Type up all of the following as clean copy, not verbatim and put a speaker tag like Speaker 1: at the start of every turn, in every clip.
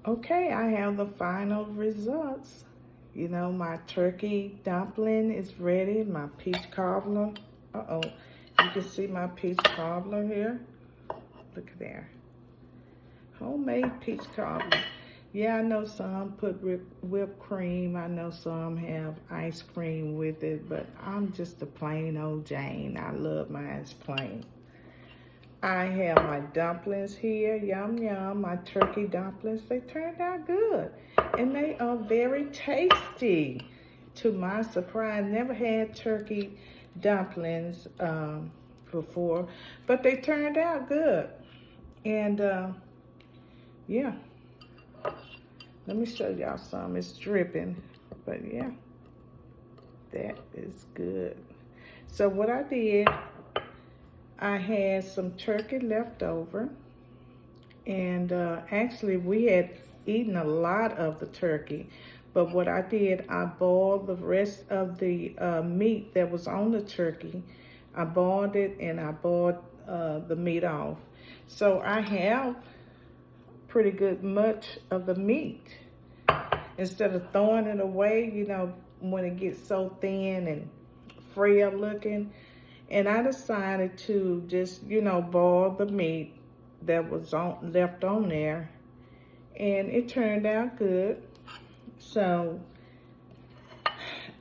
Speaker 1: Okay, I have the final results. You know, my turkey dumpling is ready. My peach cobbler. Uh-oh. You can see my peach cobbler here. Look there. Homemade peach cobbler. Yeah, I know some put whipped cream. I know some have ice cream with it, but I'm just a plain old Jane. I love mine plain. I have my dumplings here, yum yum, my turkey dumplings. They turned out good and they are very tasty. To my surprise, never had turkey dumplings before, but they turned out good. And yeah, let me show y'all some. It's dripping, but yeah, that is good. So what I did, I had some turkey left over, and actually we had eaten a lot of the turkey, but what I did, I boiled the rest of the meat that was on the turkey. I boiled it and I boiled the meat off. So I have pretty good much of the meat. Instead of throwing it away, you know, when it gets so thin and frail looking. And I decided to just, you know, boil the meat that was left on there. And it turned out good. So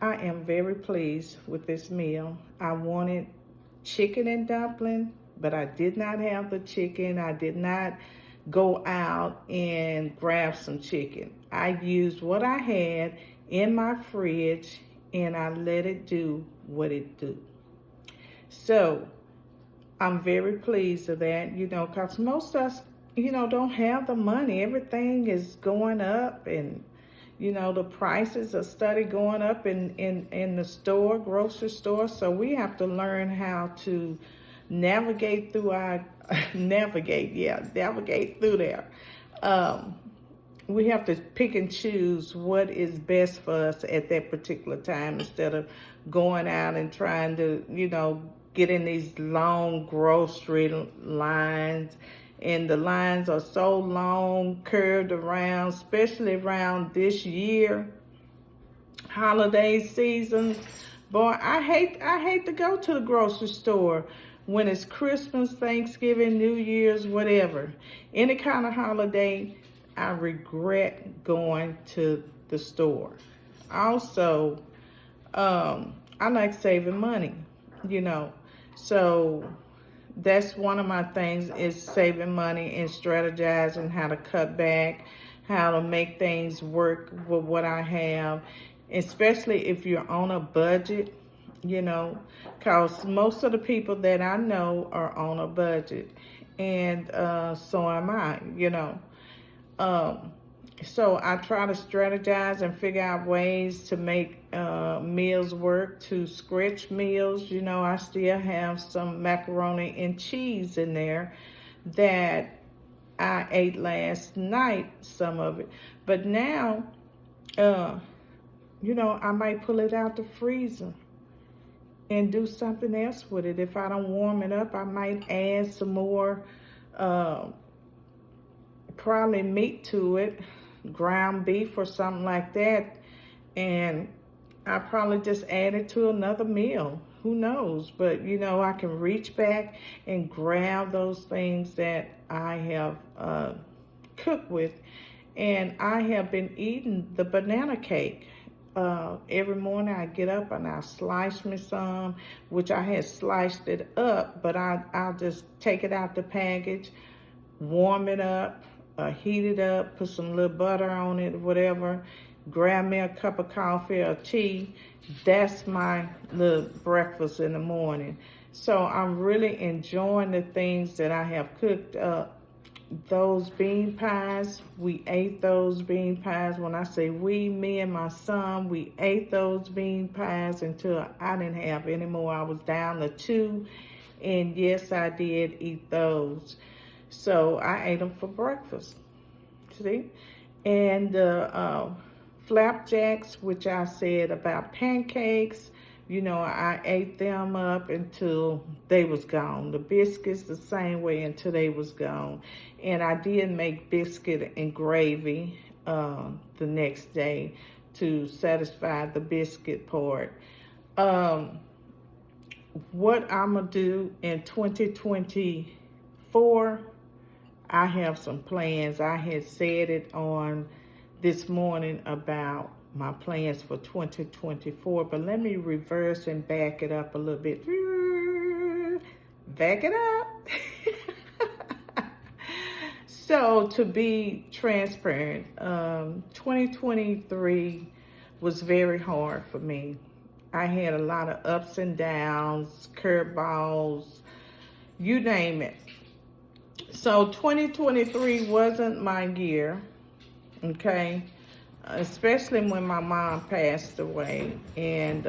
Speaker 1: I am very pleased with this meal. I wanted chicken and dumpling, but I did not have the chicken. I did not go out and grab some chicken. I used what I had in my fridge and I let it do what it do. So I'm very pleased with that, you know, because most of us, you know, don't have the money. Everything is going up, and, you know, the prices are steady going up in the store, grocery store. So we have to learn how to navigate through our, navigate through there. Um, we have to pick and choose what is best for us at that particular time instead of going out and trying to, you know, get in these long grocery lines. And the lines are so long, curved around, especially around this year, holiday season. Boy, I hate to go to the grocery store when it's Christmas, Thanksgiving, New Year's, whatever. Any kind of holiday, I regret going to the store. Also, I like saving money, you know. So that's one of my things, is saving money and strategizing how to cut back, how to make things work with what I have, especially if you're on a budget, you know, because most of the people that I know are on a budget, and so am I, you know. Um, so I try to strategize and figure out ways to make meals work, to stretch meals. You know, I still have some macaroni and cheese in there that I ate last night, some of it. But now, you know, I might pull it out the freezer and do something else with it. If I don't warm it up, I might add some more probably meat to it, ground beef or something like that, and I probably just add it to another meal. Who knows? But you know, I can reach back and grab those things that I have cooked with, and I have been eating the banana cake. Every morning I get up and I slice me some, which I had sliced it up, but I'll just take it out the package, warm it up, heat it up, put some little butter on it, whatever, grab me a cup of coffee or tea. That's my little breakfast in the morning. So I'm really enjoying the things that I have cooked up. Those bean pies, we ate those bean pies. When I say we, me and my son, we ate those bean pies until I didn't have any more. I was down to 2, and yes, I did eat those. So I ate them for breakfast, see? And flapjacks, which I said about pancakes, You know, I ate them up until they was gone. The biscuits the same way until they was gone. And I did make biscuit and gravy the next day to satisfy the biscuit part. What I'm going to do in 2024, I have some plans. I had said it on this morning about my plans for 2024, but let me reverse and back it up a little bit. Back it up. So to be transparent, 2023 was very hard for me. I had a lot of ups and downs, curveballs, you name it. So 2023 wasn't my year, okay? Especially when my mom passed away, and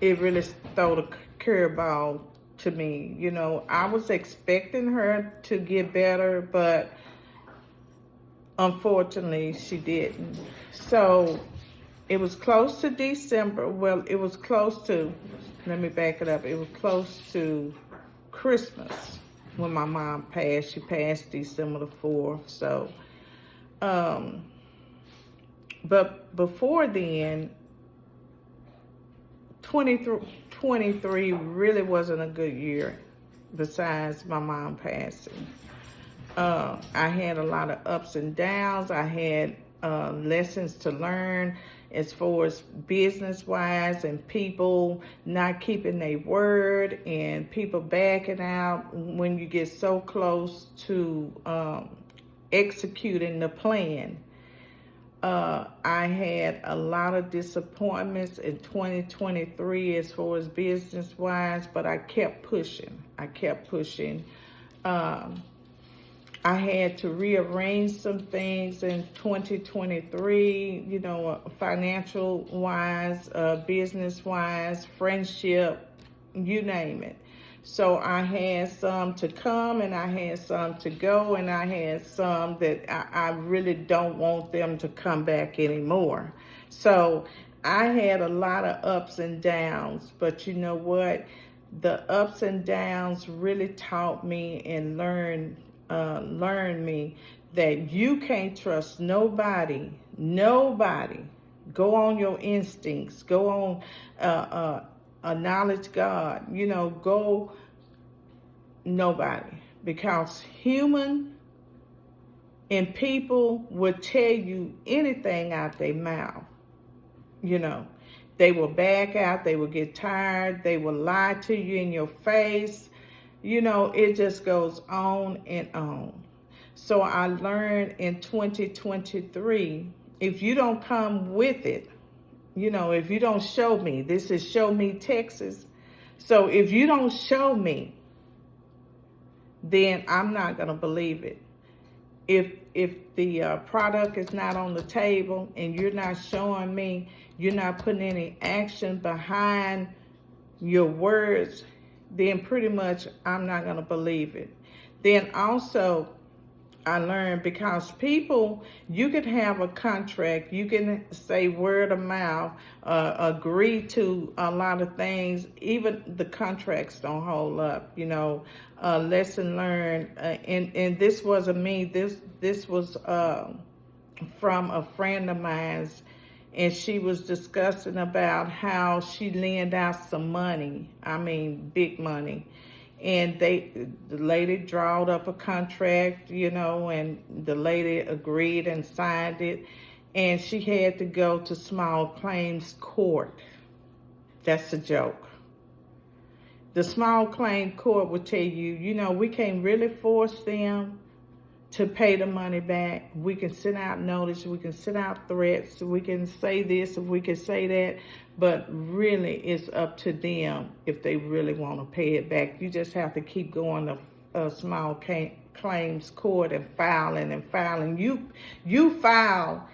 Speaker 1: it really threw a curveball to me. You know, I was expecting her to get better, but unfortunately she didn't. So it was close to December. Well, it was close to, let me back it up. It was close to Christmas when my mom passed. She passed December the 4th. So, but before then, 2023 really wasn't a good year besides my mom passing. I had a lot of ups and downs. I had lessons to learn as far as business-wise, and people not keeping their word, and people backing out when you get so close to executing the plan. I had a lot of disappointments in 2023 as far as business-wise, but I kept pushing. I had to rearrange some things in 2023, you know, financial-wise, business-wise, friendship, you name it. So I had some to come, and I had some to go, and I had some that I really don't want them to come back anymore. So I had a lot of ups and downs, but you know what? The ups and downs really taught me and learned me that you can't trust nobody. Go on your instincts. Go on acknowledge God. You know, go nobody. Because human and people would tell you anything out their mouth. You know, they will back out. They will get tired. They will lie to you in your face. You know, it just goes on and on. So I learned in 2023, if you don't come with it, you know, if you don't show me, this is Show Me Texas. So if you don't show me, then I'm not going to believe it. If the product is not on the table and you're not showing me, you're not putting any action behind your words, then pretty much I'm not going to believe it. Then also, I learned, because people, you can have a contract, you can say word of mouth, agree to a lot of things, even the contracts don't hold up, you know. Lesson learned, and this wasn't me, this was from a friend of mine's, and she was discussing about how she lent out some money, I mean big money, and the lady drawed up a contract, you know, and the lady agreed and signed it, and she had to go to small claims court. That's a joke. The small claim court will tell you, you know, we can't really force them to pay the money back. We can send out notice, we can send out threats, we can say this, we can say that, but really it's up to them if they really want to pay it back. You just have to keep going to small claims court and filing and filing. You file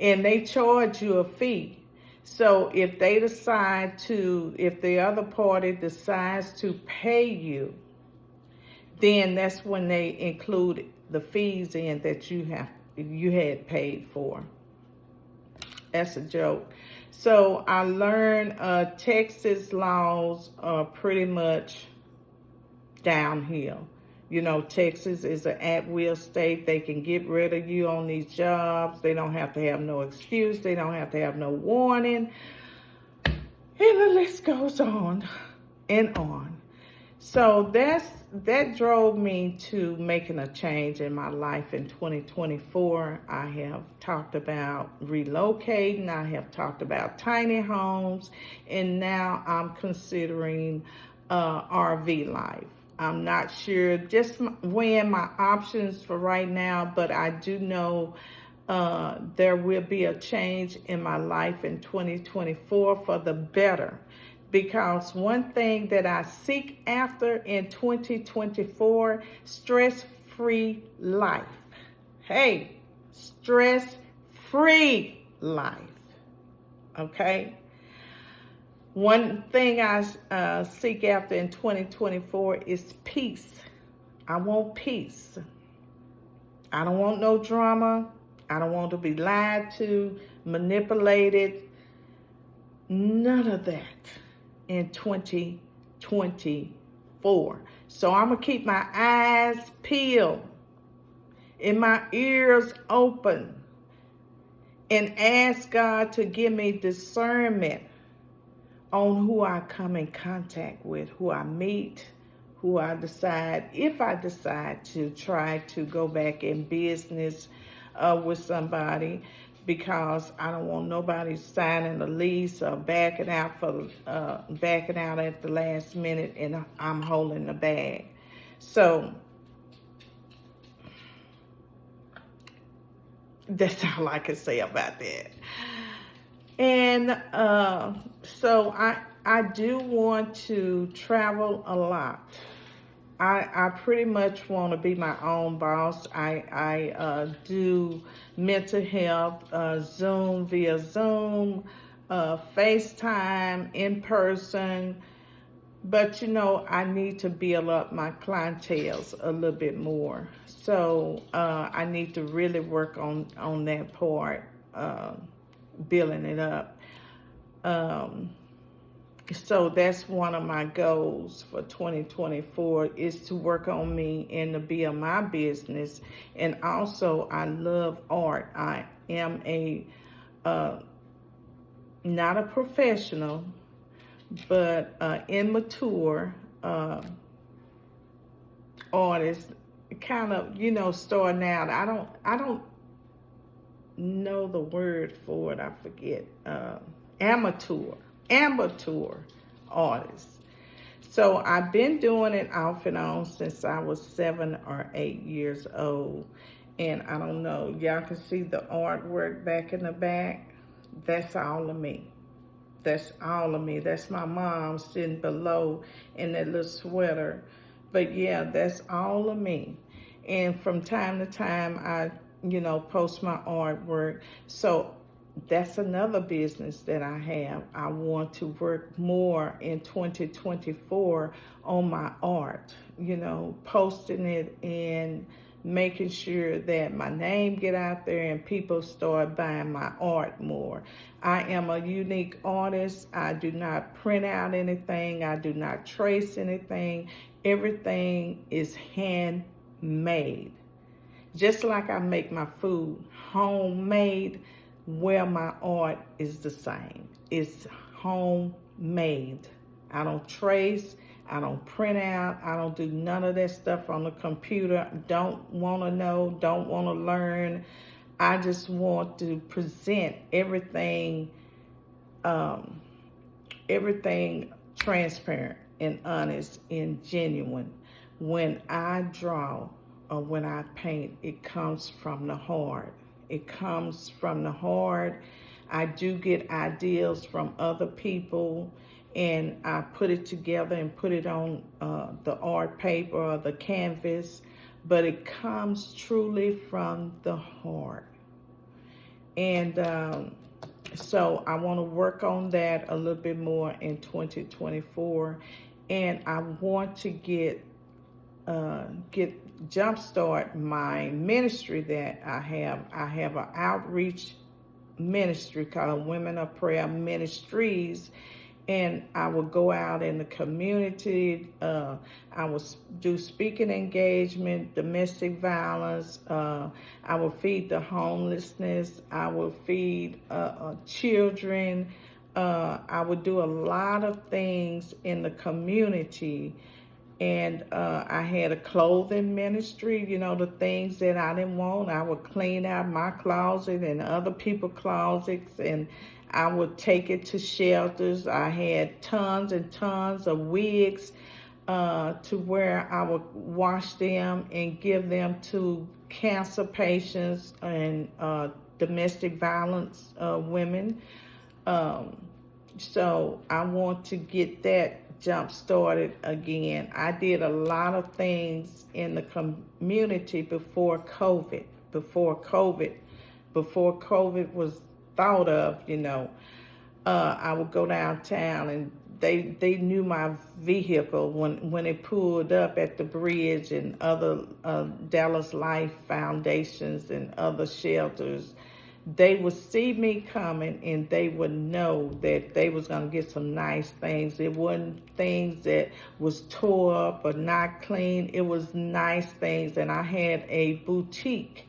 Speaker 1: and they charge you a fee. So if they decide to, if the other party decides to pay you, then that's when they include the fees in that you had paid for. That's a joke. So I learned Texas laws are pretty much downhill. You know, Texas is an at-will state. They can get rid of you on these jobs. They don't have to have no excuse. They don't have to have no warning. And the list goes on and on. So that drove me to making a change in my life in 2024. I have talked about relocating. I have talked about tiny homes, and now I'm considering RV life. I'm not sure, just weighing my options for right now, but I do know there will be a change in my life in 2024 for the better. Because one thing that I seek after in 2024, stress-free life. Hey, stress-free life. Okay? One thing I seek after in 2024 is peace. I want peace. I don't want no drama. I don't want to be lied to, manipulated. None of that in 2024. So I'm going to keep my eyes peeled and my ears open and ask God to give me discernment on who I come in contact with, who I meet, who I decide, if I decide to try to go back in business with somebody, because I don't want nobody signing a lease or backing out at the last minute and I'm holding the bag. So that's all I can say about that. And so I do want to travel a lot. I pretty much want to be my own boss. I do mental health, Zoom, FaceTime, in person. But, you know, I need to build up my clientele a little bit more. So I need to really work on that part, building it up. So that's one of my goals for 2024 is to work on me and to build my business. And also, I love art. I am not a professional, but immature artist, kind of, you know, starting out. I don't know the word for it. I forget. Amateur artist. So I've been doing it off and on since I was 7 or 8 years old. And I don't know, y'all can see the artwork back in the back. That's all of me. That's all of me. That's my mom sitting below in that little sweater. But yeah, that's all of me. And from time to time, I, you know, post my artwork. So that's another business that I have. I want to work more in 2024 on my art, you know, posting it and making sure that my name get out there and people start buying my art more. I am a unique artist. I do not print out anything. I do not trace anything. Everything is handmade. Just like I make my food homemade, where my art is the same. It's homemade. I don't trace. I don't print out. I don't do none of that stuff on the computer. Don't want to know. Don't want to learn. I just want to present everything, everything transparent and honest and genuine. When I draw or when I paint, it comes from the heart. It comes from the heart. I do get ideas from other people, and I put it together and put it on the art paper or the canvas, but it comes truly from the heart. And so I want to work on that a little bit more in 2024, and I want to get jumpstart my ministry that I have. I have an outreach ministry called Women of Prayer Ministries, and I would go out in the community. I would do speaking engagement, domestic violence. I would feed the homelessness. I would feed children. I would do a lot of things in the community. And I had a clothing ministry, the things that I didn't want. I would clean out my closet and other people's closets, and I would take it to shelters. I had tons and tons of wigs to where I would wash them and give them to cancer patients and domestic violence women. So I want to get that jump started again. I did a lot of things in the community before COVID. Before COVID was thought of, I would go downtown, and they knew my vehicle when it pulled up at the bridge, and other Dallas Life Foundations and other shelters. They would see me coming, and they would know that they was going to get some nice things. It wasn't things that was tore up or not clean. It was nice things. And I had a boutique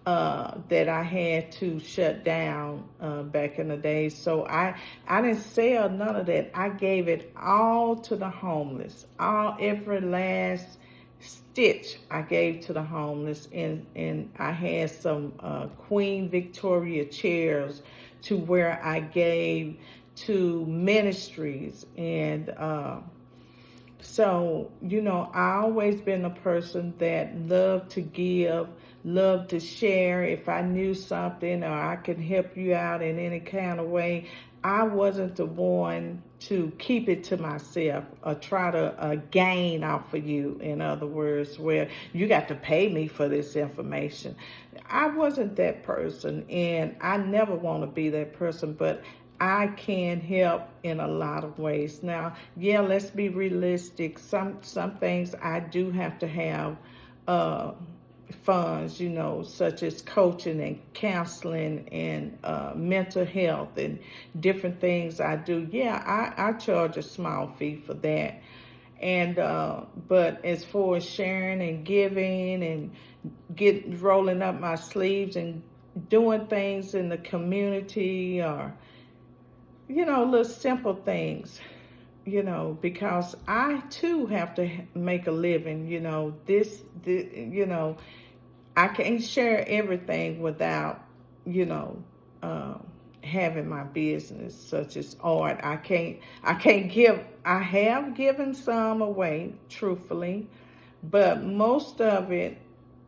Speaker 1: that I had to shut down back in the day. So I didn't sell none of that. I gave it all to the homeless. Every last stitch I gave to the homeless, and I had some Queen Victoria chairs to where I gave to ministries. And so I always been a person that loved to give, loved to share. If I knew something or I could help you out in any kind of way, I wasn't the one to keep it to myself or try to gain off of you. In other words, where you got to pay me for this information. I wasn't that person, and I never want to be that person, but I can help in a lot of ways. Now, yeah, let's be realistic. Some things I do have to have funds, such as coaching and counseling and mental health and different things I do. Yeah, I charge a small fee for that. And but as far as sharing and giving and rolling up my sleeves and doing things in the community, or little simple things, because I too have to make a living. I can't share everything without, having my business, such as art. I can't give. I have given some away, truthfully, but most of it,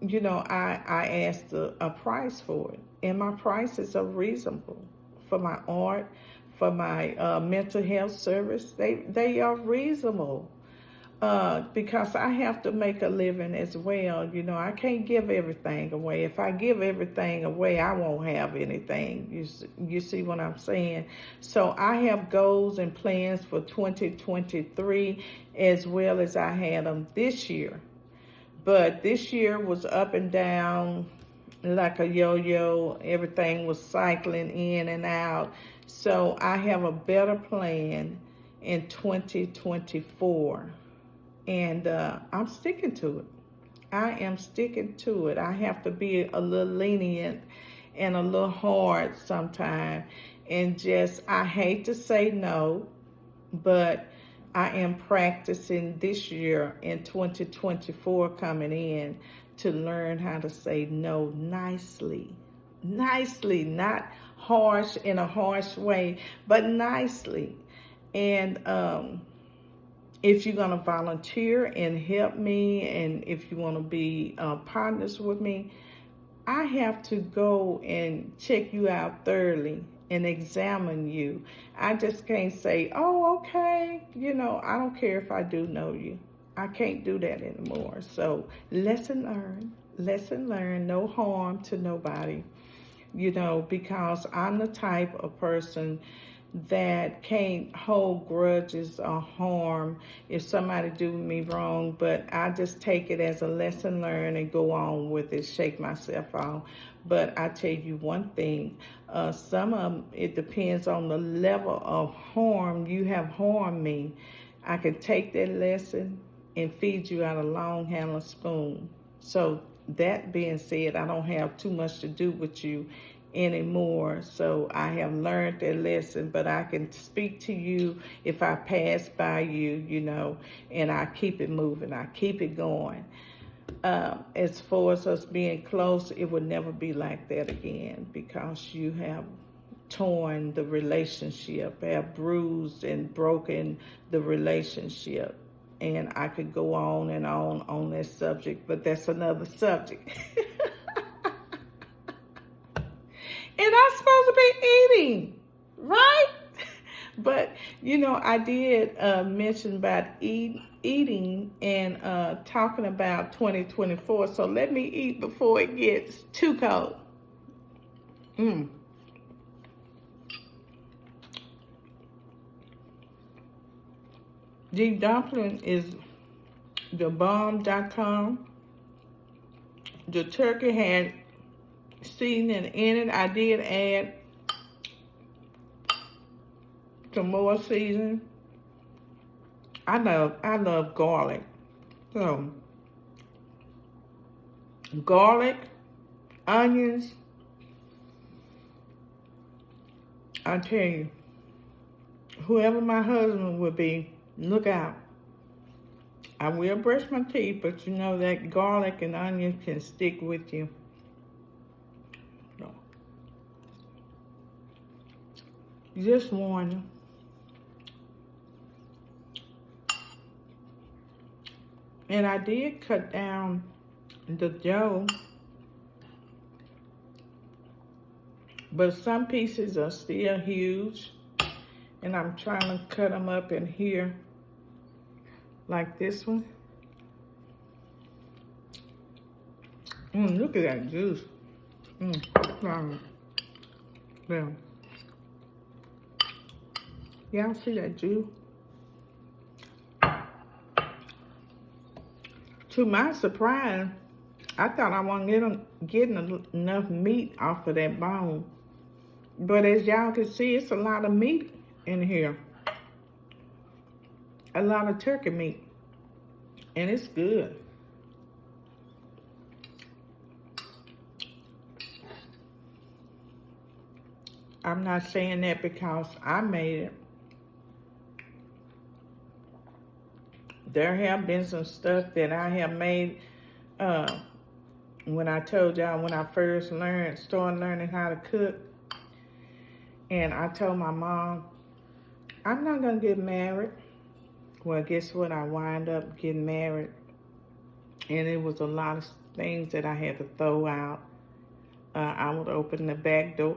Speaker 1: I asked a price for it, and my prices are reasonable for my art, for my mental health service. They are reasonable. Because I have to make a living as well. I can't give everything away. If I give everything away, I won't have anything. You see what I'm saying? So I have goals and plans for 2023 as well as I had them this year. But this year was up and down like a yo-yo. Everything was cycling in and out. So I have a better plan in 2024. And I'm sticking to it. I am sticking to it. I have to be a little lenient and a little hard sometimes. And I hate to say no, but I am practicing this year in 2024 coming in to learn how to say no nicely. Nicely, not harsh in a harsh way, but nicely. And if you're going to volunteer and help me, and if you want to be partners with me, I have to go and check you out thoroughly and examine you. I just can't say, oh, okay, I don't care if I do know you. I can't do that anymore. So lesson learned, no harm to nobody, because I'm the type of person that can't hold grudges or harm if somebody do me wrong, but I just take it as a lesson learned and go on with it, shake myself off. But I tell you one thing, some of them, it depends on the level of harm you have harmed me. I can take that lesson and feed you out a long handled spoon. So that being said, I don't have too much to do with you anymore. So I have learned that lesson, but I can speak to you if I pass by you, you know, and I keep it moving. I keep it going. As far as us being close, it would never be like that again, because you have torn the relationship, have bruised and broken the relationship. And I could go on and on that subject, but that's another subject. And I'm supposed to be eating, right? But, you know, I did mention about eating and talking about 2024. So let me eat before it gets too cold. The dumpling is the bomb.com. The turkey had seasoning in it. I did add some more seasoning. I love garlic. So garlic, onions. I tell you, whoever my husband would be, look out. I will brush my teeth, but you know that garlic and onions can stick with you. Just warning. And I did cut down the dough, but some pieces are still huge, and I'm trying to cut them up in here like this one. Look at that juice. Yeah. Y'all see that juice? To my surprise, I thought I wasn't getting enough meat off of that bone. But as y'all can see, it's a lot of meat in here. A lot of turkey meat. And it's good. I'm not saying that because I made it. There have been some stuff that I have made when I told y'all when I first started learning how to cook. And I told my mom, I'm not going to get married. Well, guess what? I wind up getting married. And it was a lot of things that I had to throw out. I would open the back door.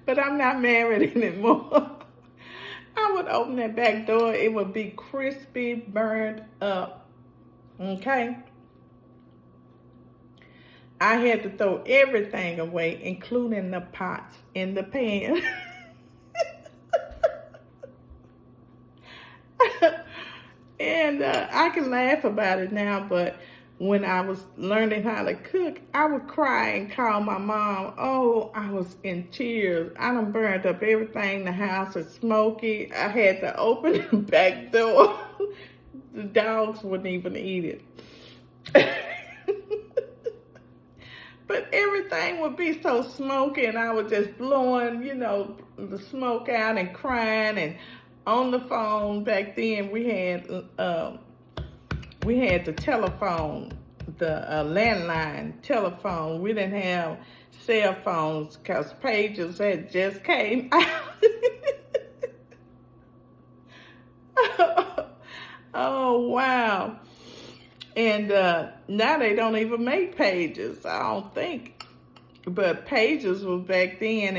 Speaker 1: But I'm not married anymore. I would open that back door. It would be crispy, burned up. Okay? I had to throw everything away, including the pots in the pan. And I can laugh about it now, but when I was learning how to cook, I would cry and call my mom. Oh, I was in tears. I done burned up everything. The house is smoky. I had to open the back door. The dogs wouldn't even eat it. But everything would be so smoky, and I was just blowing, you know, the smoke out and crying. And on the phone back then, we had the telephone, the landline telephone. We didn't have cell phones because pagers had just came out. Oh, wow. And now they don't even make pages, I don't think. But pages was back then,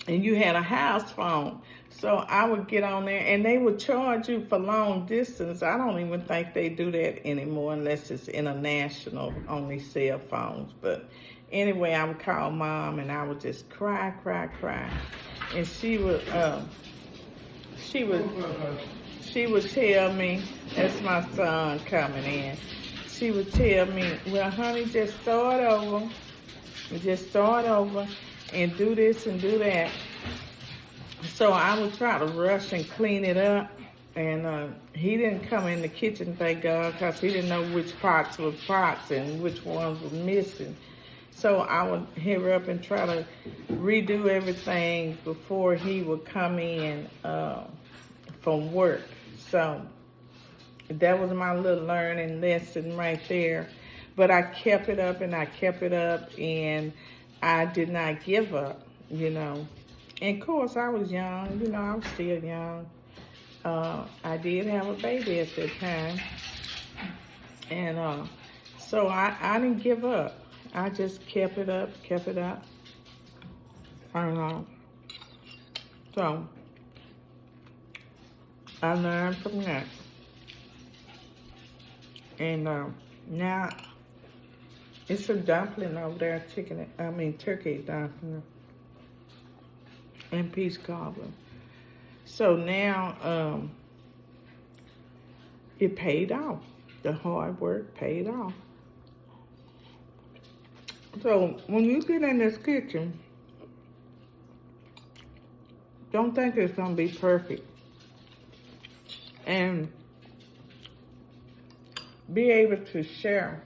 Speaker 1: and you had a house phone. So I would get on there, and they would charge you for long distance. I don't even think they do that anymore unless it's international on these cell phones. But anyway, I would call mom, and I would just cry, cry, cry, and she would she would tell me, that's my son coming in. She would tell me, well, honey, just start over. Just start over and do this and do that. So I would try to rush and clean it up. And he didn't come in the kitchen, thank God, because he didn't know which parts were parts and which ones were missing. So I would hurry up and try to redo everything before he would come in from work. So that was my little learning lesson right there. But I kept it up and I kept it up, and I did not give up, you know. And of course, I was young, you know, I was still young. I did have a baby at that time. And so I didn't give up. I just kept it up, kept it up. And so I learned from that. And now it's a dumpling over there, turkey dumpling and peach cobbler. So now it paid off. The hard work paid off. So when you get in this kitchen, don't think it's gonna be perfect. And be able to share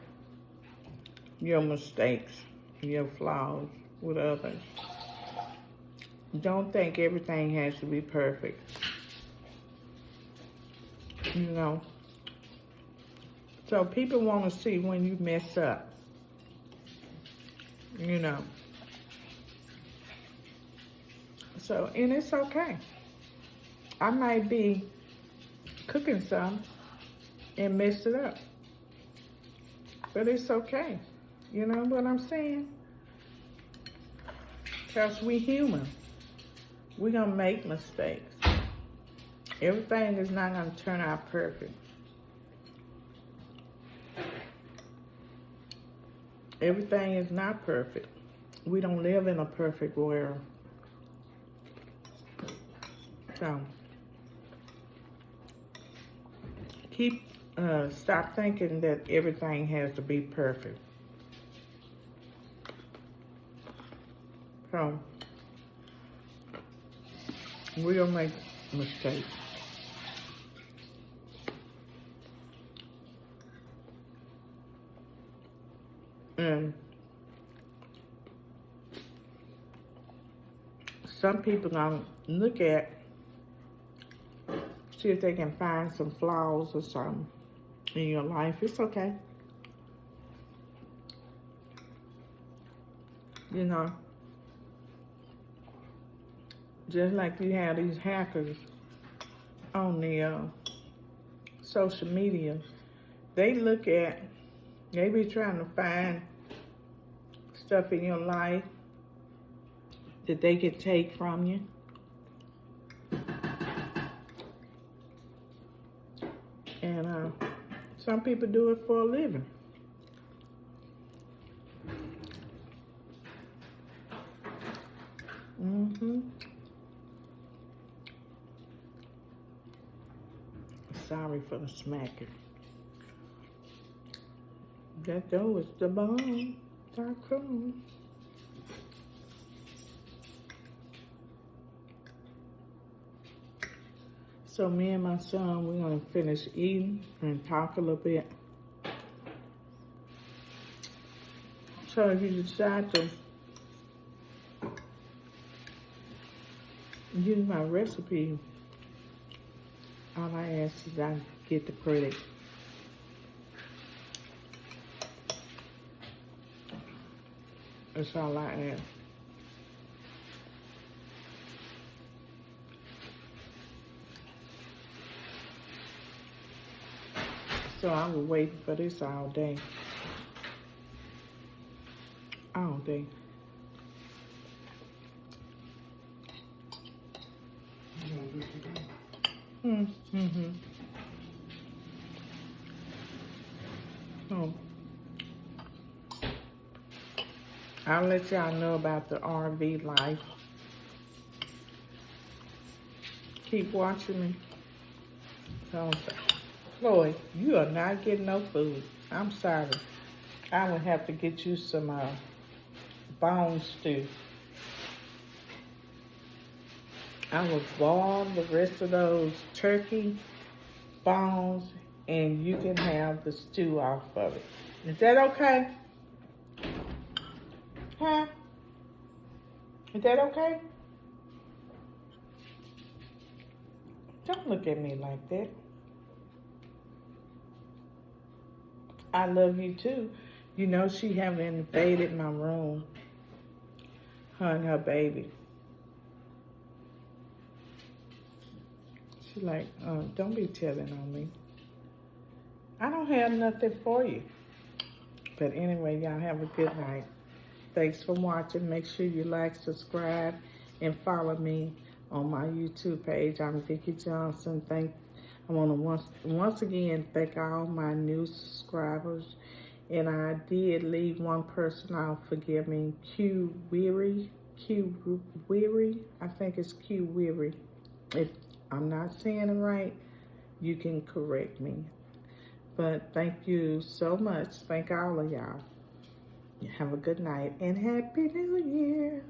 Speaker 1: your mistakes, your flaws with others. Don't think everything has to be perfect. You know. So people want to see when you mess up. You know. So, and it's okay. I might be cooking some and mess it up. But it's okay. You know what I'm saying? Because we human. We're going to make mistakes. Everything is not going to turn out perfect. Everything is not perfect. We don't live in a perfect world. So, stop thinking that everything has to be perfect. So, we'll make mistakes. And some people gonna look at, see if they can find some flaws or something in your life. It's okay. You know, just like you have these hackers on the social media, they be trying to find stuff in your life that they could take from you. And some people do it for a living. Sorry for the smacking. That though is the bomb.com. So me and my son, we're gonna finish eating and talk a little bit. So if you decide to use my recipe, all I ask is I get the credit. That's all I ask. So I was waiting for this all day. All day. Mm-hmm. Oh. I'll let y'all know about the RV life. Keep watching me. So, Chloe, you are not getting no food. I'm sorry. I would have to get you some bone stew. I will boil the rest of those turkey bones and you can have the stew off of it. Is that okay? Huh? Is that okay? Don't look at me like that. I love you too. You know she have invaded my room. Her and her baby. She like, don't be telling on me. I don't have nothing for you. But anyway, y'all have a good night. Thanks for watching. Make sure you like, subscribe, and follow me on my YouTube page. I'm Vicki Johnson. I want to once again thank all my new subscribers. And I did leave one person out. Forgive me. Q Weary. I think it's Q Weary. If I'm not saying it right, you can correct me. But thank you so much. Thank all of y'all. Have a good night and Happy New Year.